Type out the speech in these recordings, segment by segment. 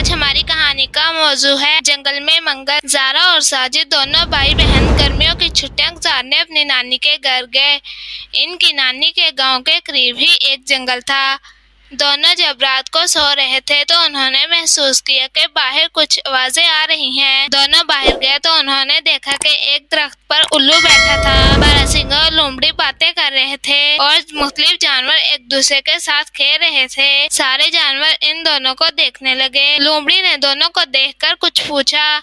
آج ہماری کہانی کا موضوع ہے جنگل میں منگل۔ زارا اور ساجد دونوں بھائی بہن گرمیوں کی چھٹیاں گزارنے اپنی نانی کے گھر گئے۔ ان کی نانی کے گاؤں کے قریب ہی ایک جنگل تھا۔ دونوں جب رات کو سو رہے تھے تو انہوں نے محسوس کیا کہ باہر کچھ آوازیں آ رہی ہیں۔ دونوں باہر گئے تو انہوں نے دیکھا کہ ایک درخت پر الو بیٹھا تھا۔ باراسنگا اور لومڑی باتیں کر رہے تھے اور مختلف جانور ایک دوسرے کے ساتھ کھیل رہے تھے۔ سارے جانور ان دونوں کو دیکھنے لگے۔ لومڑی نے دونوں کو دیکھ کر کچھ پوچھا،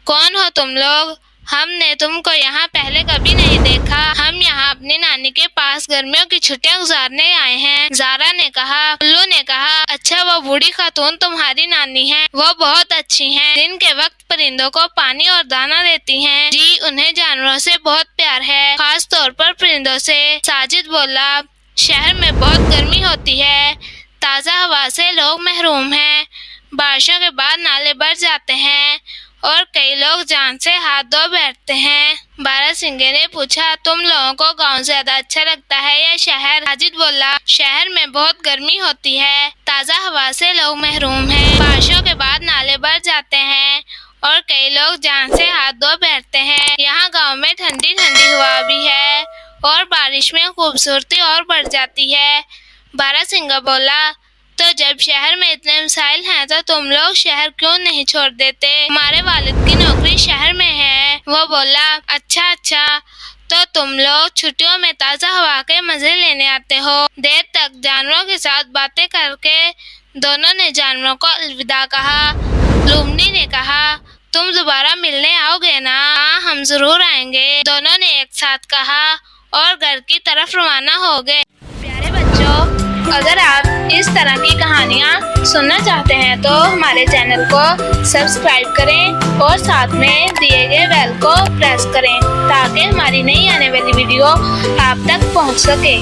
کون ہو تم لوگ؟ ہم نے تم کو یہاں پہلے کبھی نہیں دیکھا۔ ہم یہاں اپنی نانی کے پاس گرمیوں کی چھٹیاں گزارنے آئے ہیں۔ زارا نے کہا۔ الو نے کہا، اچھا وہ بوڑھی خاتون تمہاری نانی ہے؟ وہ بہت اچھی ہیں، دن کے وقت پرندوں کو پانی اور دانہ دیتی ہیں۔ جی، انہیں جانوروں سے بہت پیار ہے، خاص طور پر پرندوں سے۔ ساجد بولا، شہر میں بہت گرمی ہوتی ہے، تازہ ہوا سے لوگ محروم ہیں، بارشوں کے بعد نالے بھر جاتے ہیں اور کئی لوگ جان سے ہاتھ دھو بیٹھتے ہیں۔ باراسنگے نے پوچھا، تم لوگوں کو گاؤں زیادہ اچھا لگتا ہے یا شہر؟ ساجد بولا، شہر میں بہت گرمی ہوتی ہے، تازہ ہوا سے لوگ محروم ہیں، بارشوں کے بعد نالے بھر جاتے ہیں اور کئی لوگ جان سے ہاتھ دھو بیٹھتے ہیں۔ یہاں گاؤں میں ٹھنڈی ٹھنڈی ہوا بھی ہے اور بارش میں خوبصورتی اور بڑھ جاتی ہے۔ باراسنگا بولا، تو جب شہر میں اتنے مسائل ہیں تو تم لوگ شہر کیوں نہیں چھوڑ دیتے؟ ہمارے والد کی نوکری شہر میں ہے۔ وہ بولا، اچھا، تو تم لوگ چھٹیوں میں تازہ ہوا کے مزے لینے آتے ہو۔ دیر تک جانوروں کے ساتھ باتیں کر کے دونوں نے جانوروں کو الوداع کہا۔ لومڑی نے کہا، تم دوبارہ ملنے آؤ گے نا؟ ہاں، ہم ضرور آئیں گے، دونوں نے ایک ساتھ کہا اور گھر کی طرف روانہ ہو گئے۔ پیارے بچوں، اگر آپ اس طرح کی کہانیاں سننا چاہتے ہیں تو ہمارے چینل کو سبسکرائب کریں اور ساتھ میں دیے گئے بیل کو پریس کریں تاکہ ہماری نئی آنے والی ویڈیو آپ تک پہنچ سکے۔